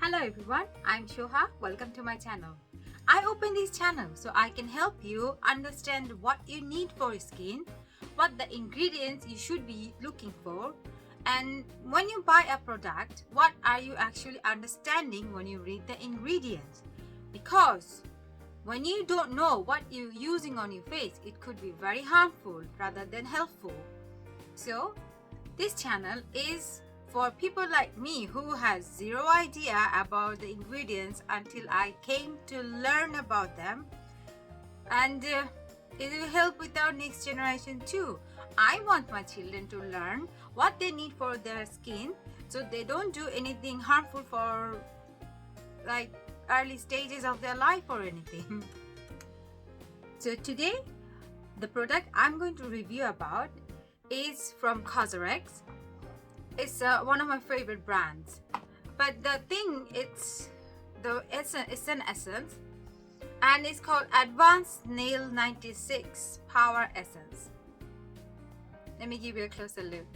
Hello everyone, I'm Shoha. Welcome to my channel. I opened this channel so I can help you understand what you need for your skin, what the ingredients you should be looking for, and when you buy a product, what are you actually understanding when you read the ingredients. Because when you don't know what you're using on your face, it could be very harmful rather than helpful. So this channel is for people like me who has zero idea about the ingredients until I came to learn about them, and it will help with our next generation too. I want my children to learn what they need for their skin so they don't do anything harmful for like early stages of their life or anything. So today the product I'm going to review about is from COSRX. It's one of my favorite brands, but the thing, it's an essence, and it's called Advanced Snail 96 Power Essence. Let me give you a closer look.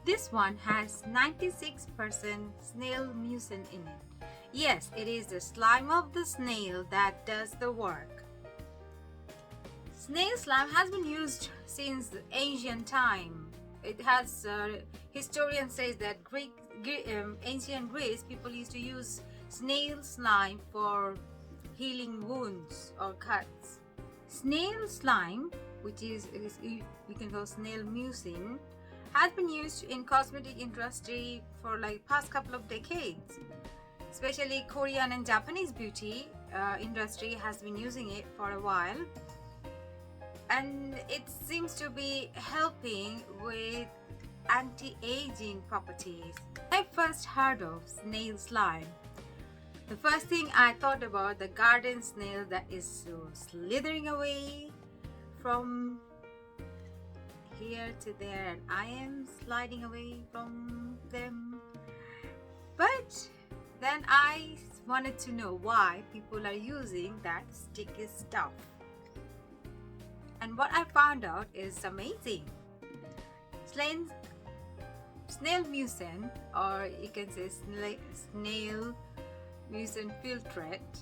This one has 96% snail mucin in it. Yes, it is the slime of the snail that does the work. Snail slime has been used since ancient time. It has, historians say that ancient Greece people used to use snail slime for healing wounds or cuts. Snail slime, which is you can call snail mucin, has been used in cosmetic industry for like past couple of decades. Especially Korean and Japanese beauty industry has been using it for a while. And it seems to be helping with anti-aging properties. I first heard of snail slime, the first thing I thought about the garden snail that is so slithering away from here to there, and I am sliding away from them. But then I wanted to know why people are using that sticky stuff. And what I found out is amazing. Snail mucin, or you can say Snail Mucin Filtrate,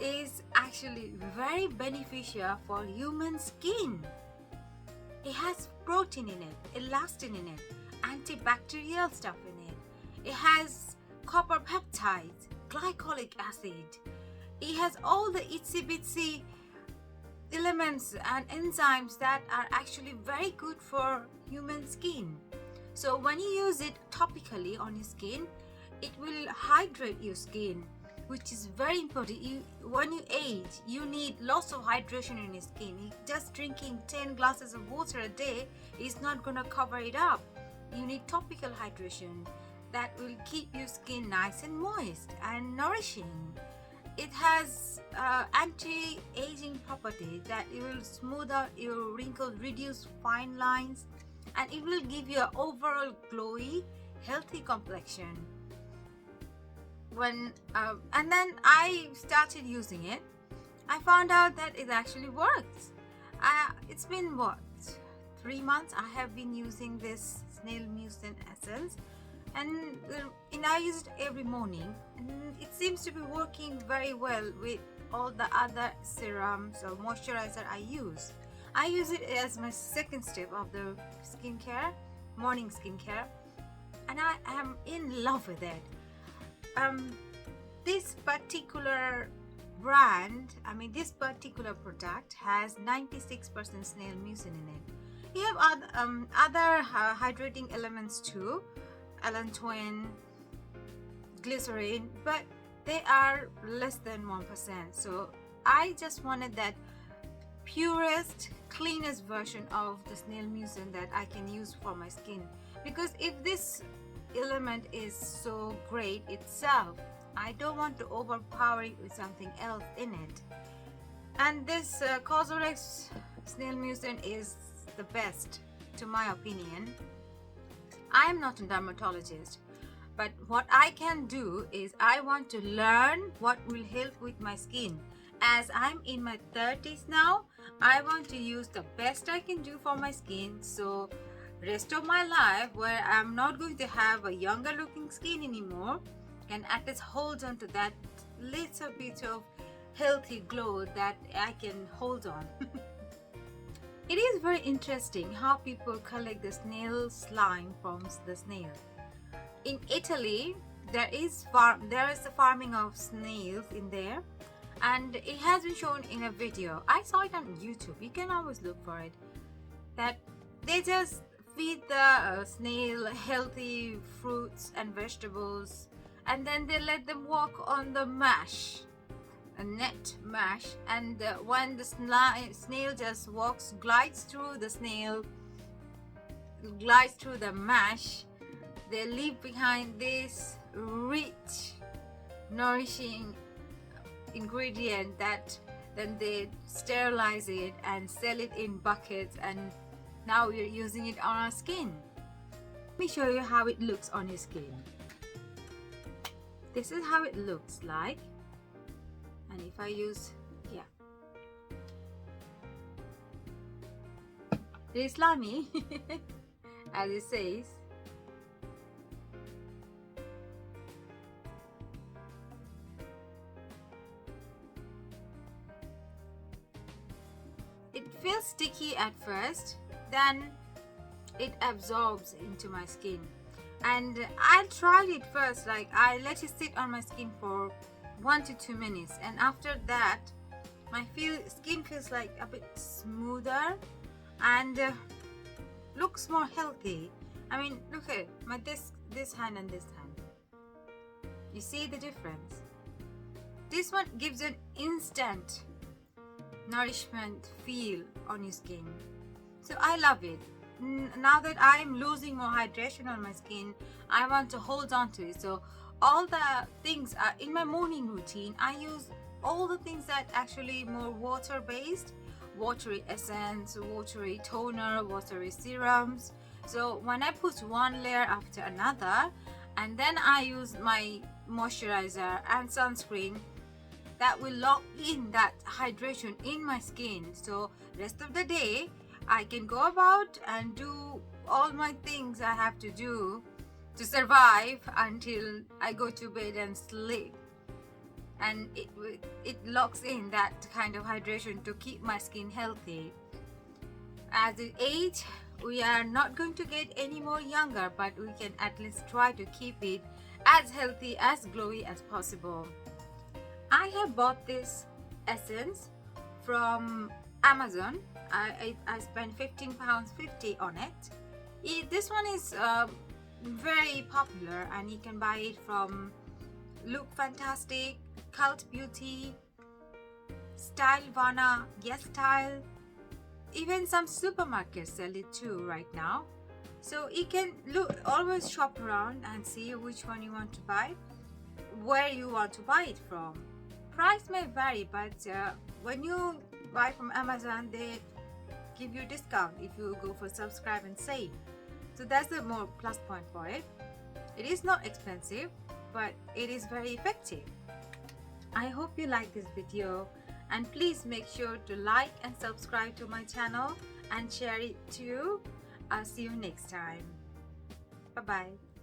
is actually very beneficial for human skin. It has protein in it, elastin in it, antibacterial stuff in it. It has copper peptides, glycolic acid. It has all the itsy bitsy elements and enzymes that are actually very good for human skin. So when you use it topically on your skin, it will hydrate your skin, which is very important. When you age, you need lots of hydration in your skin. Just drinking 10 glasses of water a day is not going to cover it up. You need topical hydration that will keep your skin nice and moist and nourishing. It has anti-aging property that it will smooth out your wrinkles, reduce fine lines, and it will give you an overall glowy, healthy complexion. And then I started using it. I found out that it actually works. It's been what, 3 months I have been using this snail mucin essence, and I use it every morning, and it seems to be working very well with all the other serums or moisturizer I use. I use it as my second step of the skincare, morning skincare, and I am in love with it. This particular brand, this particular product has 96% snail mucin in it. You have other hydrating elements too, Allantoin, glycerin, but they are less than 1%. So I just wanted that purest, cleanest version of the snail mucin that I can use for my skin, because if this element is so great itself, I don't want to overpower it with something else in it. And this COSRX snail mucin is the best, to my opinion. I am not a dermatologist, but what I can do is I want to learn what will help with my skin. As I'm in my 30s now, I want to use the best I can do for my skin, so rest of my life, where I'm not going to have a younger looking skin anymore, can at least hold on to that little bit of healthy glow that I can hold on. It is very interesting how people collect the snail slime from the snail. In Italy, there is a farming of snails in there, and it has been shown in a video. I saw it on YouTube. You can always look for it. That they just feed the snail healthy fruits and vegetables, and then they let them walk on the mash, a net mash, and when the snail just glides through the mash, they leave behind this rich, nourishing ingredient that then they sterilize it and sell it in buckets, and now we're using it on our skin. Let me show you how it looks on your skin. This is how it looks like. And if I use, it is slimy as it says. It feels sticky at first, then it absorbs into my skin. And I tried it first, like I let it sit on my skin for 1 to 2 minutes, and after that my skin feels like a bit smoother and looks more healthy. I mean, look at this hand and this hand. You see the difference? This one gives an instant nourishment feel on your skin, so I love it. Now that I am losing more hydration on my skin, I want to hold on to it. So all the things are in my morning routine. I use all the things that actually more water based, watery essence, watery toner, watery serums. So when I put one layer after another, and then I use my moisturizer and sunscreen, that will lock in that hydration in my skin. So rest of the day I can go about and do all my things I have to do to survive until I go to bed and sleep, and it locks in that kind of hydration to keep my skin healthy. As we age, we are not going to get any more younger, but we can at least try to keep it as healthy, as glowy as possible. I have bought this essence from Amazon. I spent £15.50 on it. This one is very popular, and you can buy it from Look Fantastic, Cult Beauty, Style Vana, Yes Style. Even some supermarkets sell it too right now. So you can always shop around and see which one you want to buy, where you want to buy it from. Price may vary, but when you buy from Amazon, they give you discount if you go for subscribe and save. So that's the more plus point for it. It is not expensive, but it is very effective. I hope you like this video, and please make sure to like and subscribe to my channel and share it too. I'll see you next time. Bye bye.